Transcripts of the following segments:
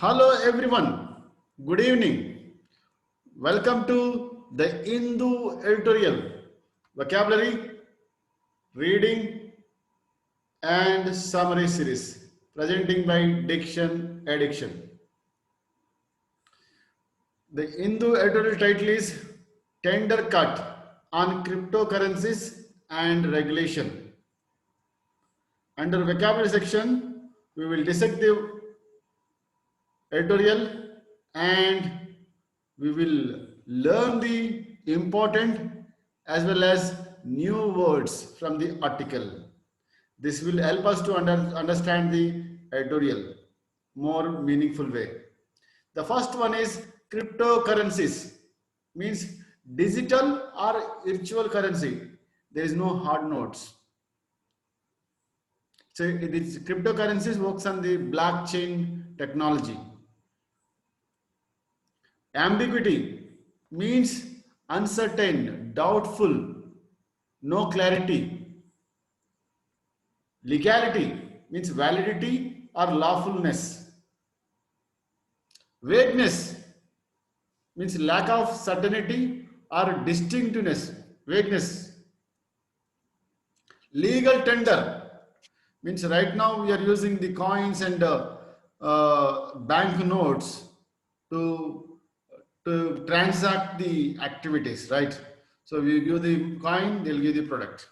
Hello everyone, good evening. Welcome to the Hindu editorial vocabulary, reading and summary series presenting by Diction Addiction. The Hindu editorial title is Tender Cut on Cryptocurrencies and Regulation. Under vocabulary section, we will dissect the editorial and we will learn the important as well as new words from the article. This will help us to understand the editorial more meaningful way. The first one is cryptocurrencies, means digital or virtual currency. There is no hard notes. So it is cryptocurrencies works on the blockchain technology. Ambiguity means uncertain, doubtful, no clarity. Legality means validity or lawfulness. Vagueness means lack of certainty or distinctness. Vagueness. Legal tender means right now we are using the coins and bank notes to transact the activities, right? So we give the coin, they'll give the product.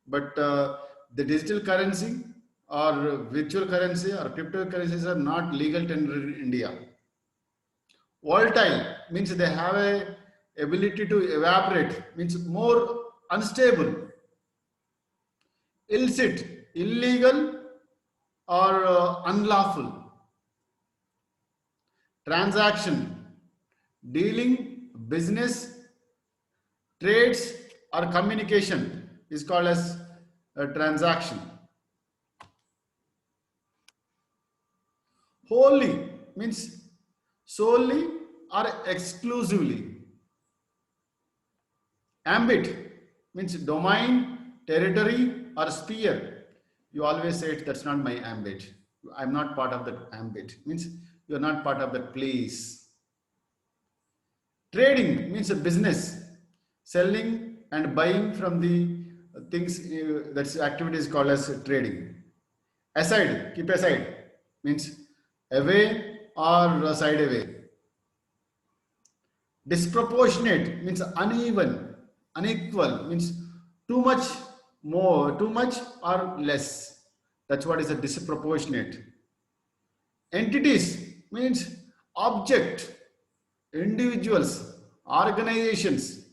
But the digital currency or virtual currency or cryptocurrencies are not legal tender in India. Volatile means they have a ability to evaporate, means more unstable. Illicit, illegal or unlawful. Transaction, dealing, business, trades or communication is called as a transaction. Wholly means solely or exclusively. Ambit means domain, territory or sphere. You always say that's not my ambit. I'm not part of that ambit. Means you're not part of that place. Trading means a business, selling and buying from the things, that's activity is called as trading. Aside, keep aside means away or side away. Disproportionate means uneven, unequal means too much more, too much or less. That's what is a disproportionate. Entities means object, individuals, organizations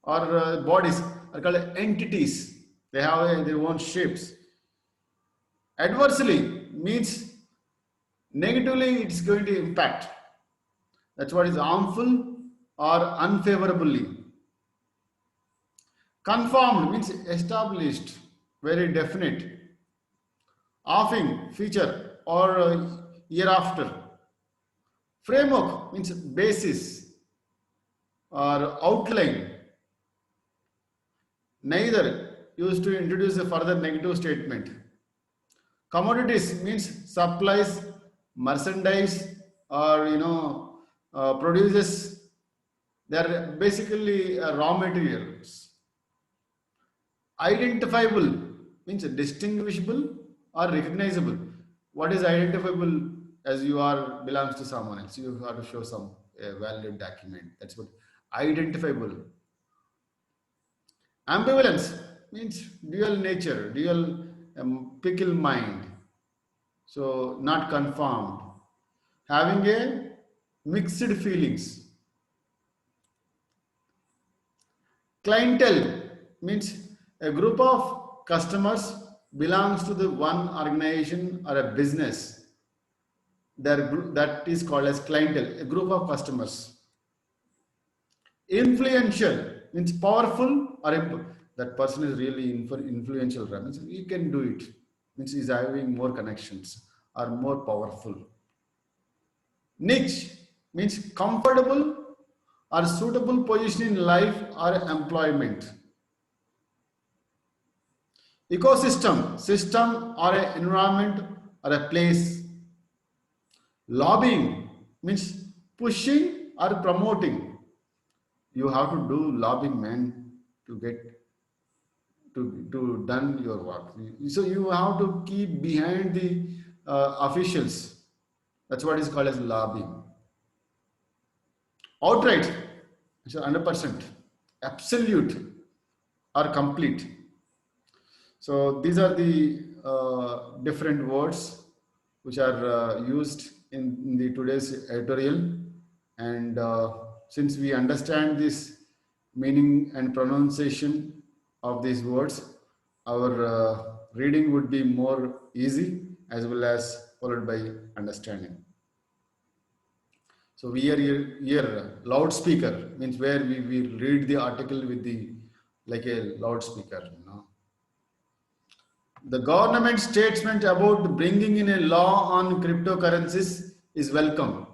or bodies are called entities. They have their own shapes. Adversely means negatively it's going to impact. That's what is harmful or unfavorably. Conformed means established, very definite. Offing, feature or hereafter. Framework means basis or outline. Neither used to introduce a further negative statement. Commodities means supplies, merchandise or produces. They are basically raw materials. Identifiable means distinguishable or recognizable. What is identifiable? As you are belongs to someone else, you have to show some valid document. That's what identifiable. Ambivalence means dual nature, dual pickle mind. So not conformed. Having a mixed feelings. Clientele means a group of customers belongs to the one organization or a business. That is called as clientele, a group of customers. Influential means powerful or that person is really influential. Means he can do it. Means he's having more connections or more powerful. Niche means comfortable or suitable position in life or employment. Ecosystem, system or an environment or a place. Lobbying means pushing or promoting. You have to do lobbying, man, to get to done your work. So you have to keep behind the officials. That's what is called as lobbying. Outright, it's 100%, absolute or complete. So these are the different words which are used in the today's editorial. And since we understand this meaning and pronunciation of these words, our reading would be more easy as well as followed by understanding. So we are here loudspeaker means where we read the article with the like a loudspeaker, you know. The government statement about bringing in a law on cryptocurrencies is welcome,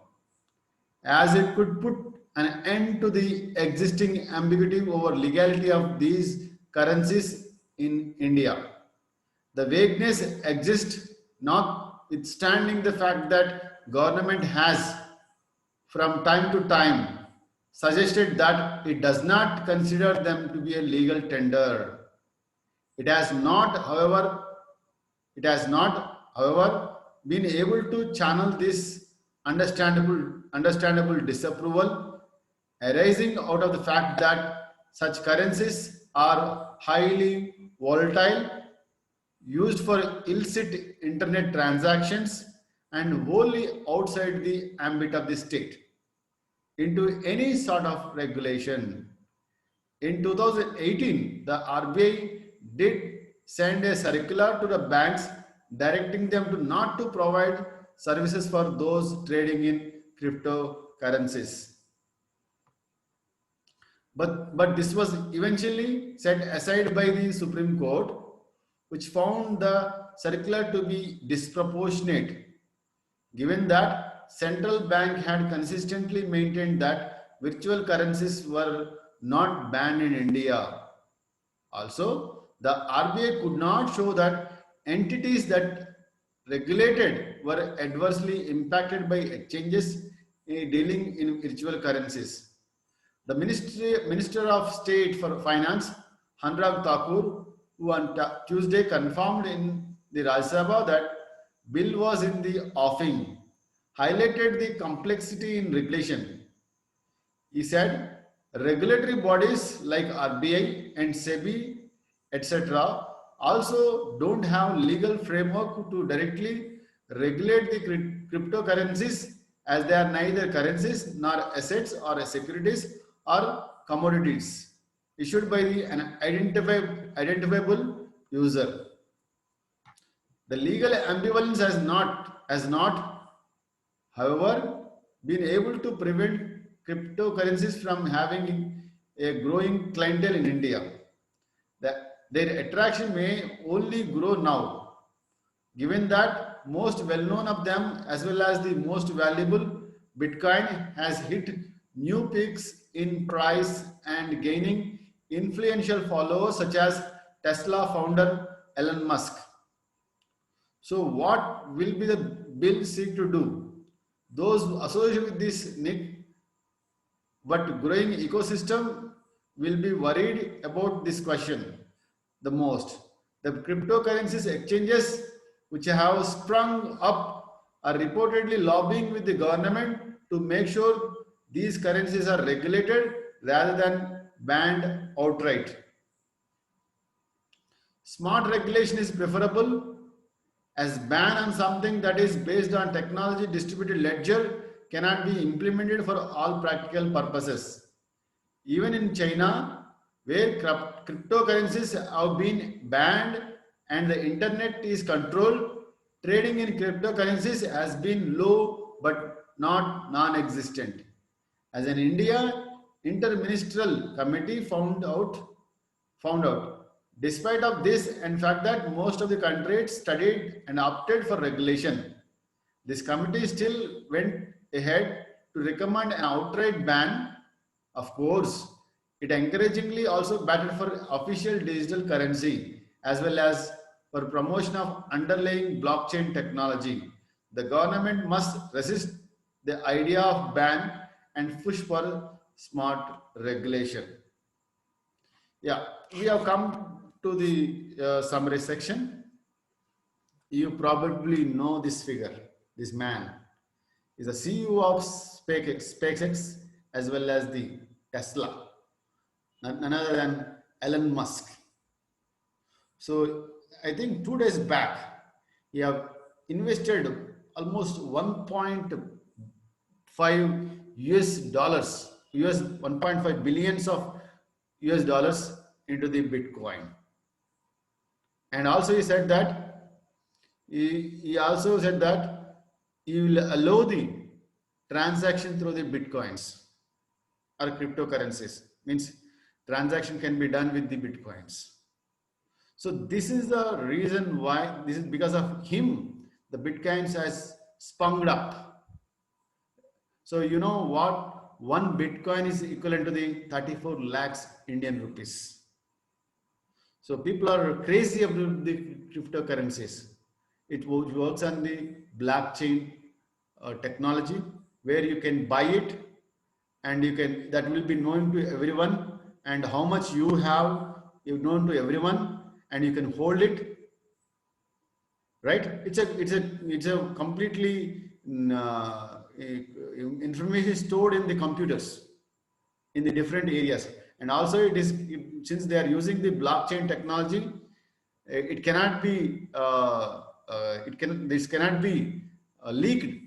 as it could put an end to the existing ambiguity over legality of these currencies in India. The vagueness exists notwithstanding the fact that government has from time to time suggested that it does not consider them to be a legal tender. It has not, however, been able to channel this understandable disapproval arising out of the fact that such currencies are highly volatile, used for illicit internet transactions, and wholly outside the ambit of the state into any sort of regulation. In 2018, the RBI did send a circular to the banks directing them to not to provide services for those trading in cryptocurrencies. But this was eventually set aside by the Supreme Court, which found the circular to be disproportionate, given that central bank had consistently maintained that virtual currencies were not banned in India. Also, the RBI could not show that entities that regulated were adversely impacted by exchanges dealing in virtual currencies. The Minister of State for Finance, Anurag Thakur, who on Tuesday confirmed in the Rajya Sabha that bill was in the offing, highlighted the complexity in regulation. He said regulatory bodies like RBI and SEBI, etc., also don't have legal framework to directly regulate the cryptocurrencies, as they are neither currencies nor assets or securities or commodities issued by an identifiable user. The legal ambivalence has not, however, been able to prevent cryptocurrencies from having a growing clientele in India. Their attraction may only grow now, given that most well-known of them as well as the most valuable Bitcoin has hit new peaks in price and gaining influential followers such as Tesla founder Elon Musk. So what will be the bill seek to do? Those associated with this niche but growing ecosystem will be worried about this question the most. The cryptocurrencies exchanges which have sprung up are reportedly lobbying with the government to make sure these currencies are regulated rather than banned outright. Smart regulation is preferable, as ban on something that is based on technology distributed ledger cannot be implemented for all practical purposes. Even in China, where cryptocurrencies have been banned and the internet is controlled, trading in cryptocurrencies has been low but not non-existent. As an India interministerial committee found out, despite of this and fact that most of the countries studied and opted for regulation, this committee still went ahead to recommend an outright ban. Of course, it encouragingly also batted for official digital currency as well as for promotion of underlying blockchain technology The government must resist the idea of ban and push for smart regulation. Yeah, we have come to the summary section. You probably know this figure, this man is the CEO of SpaceX as well as the Tesla, none other than Elon Musk. So I think 2 days back, he have invested almost 1.5 US dollars, US 1.5 billions of US dollars into the Bitcoin. And also he said that he also said that he will allow the transaction through the Bitcoins or cryptocurrencies. Means transaction can be done with the Bitcoins. So this is the reason why, this is because of him, the Bitcoins has sprung up. So you know what? One Bitcoin is equivalent to the 34 lakhs Indian rupees. So people are crazy about the cryptocurrencies. It works on the blockchain technology where you can buy it and you can, that will be known to everyone, and how much you have is known to everyone, and you can hold it, right? It's a completely information stored in the computers in the different areas. And also it is, since they are using the blockchain technology, it cannot be this cannot be leaked,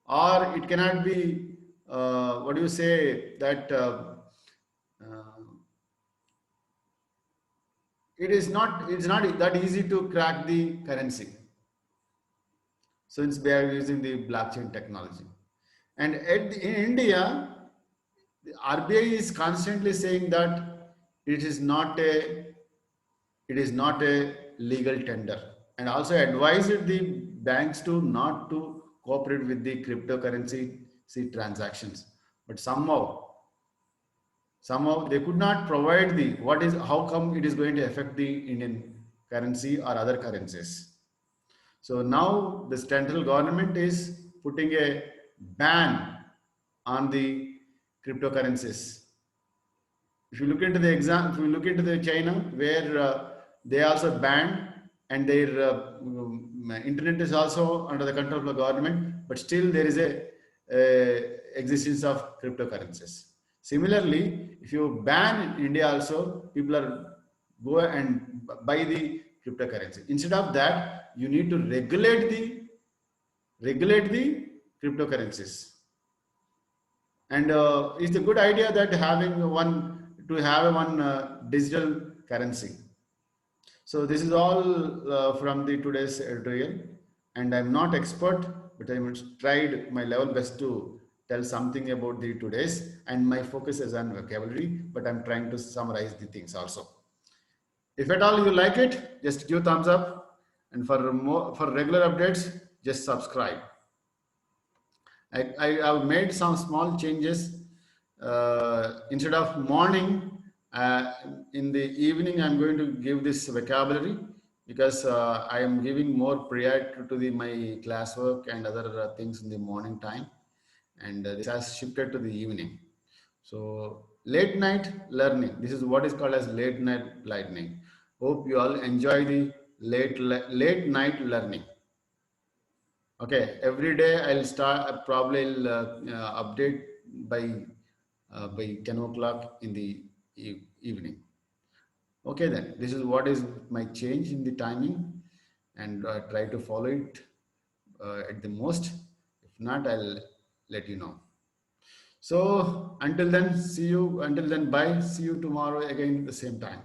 or it cannot be what do you say that uh, it's not that easy to crack the currency since they are using the blockchain technology. And in India, the RBI is constantly saying that it is not a legal tender, and also advised the banks to not to cooperate with the cryptocurrency transactions. But somehow they could not provide the what is, how come it is going to affect the Indian currency or other currencies. So now the central government is putting a ban on the cryptocurrencies. If you look into the exam, if you look into the China, where they also banned, and their internet is also under the control of the government, but still there is a existence of cryptocurrencies. Similarly, if you ban in India also, people are go and buy the cryptocurrency. Instead of that, you need to regulate the cryptocurrencies. And it's a good idea that having one to have one digital currency. So this is all from the today's editorial, and I'm not expert, but I tried my level best to tell something about the today's, and my focus is on vocabulary, but I'm trying to summarize the things also. If at all you like it, just give thumbs up, and for regular updates, just subscribe. I have made some small changes. Instead of morning, in the evening, I'm going to give this vocabulary, because I am giving more priority to my classwork and other things in the morning time, and this has shifted to the evening. So late night learning. This is what is called as late night learning. Hope you all enjoy the late night learning. Okay, every day I'll start, probably update by 10 o'clock in the evening. Okay, then this is what is my change in the timing, and try to follow it at the most. If not, I'll let you know. So until then, see you. Until then, bye. See you tomorrow again at the same time.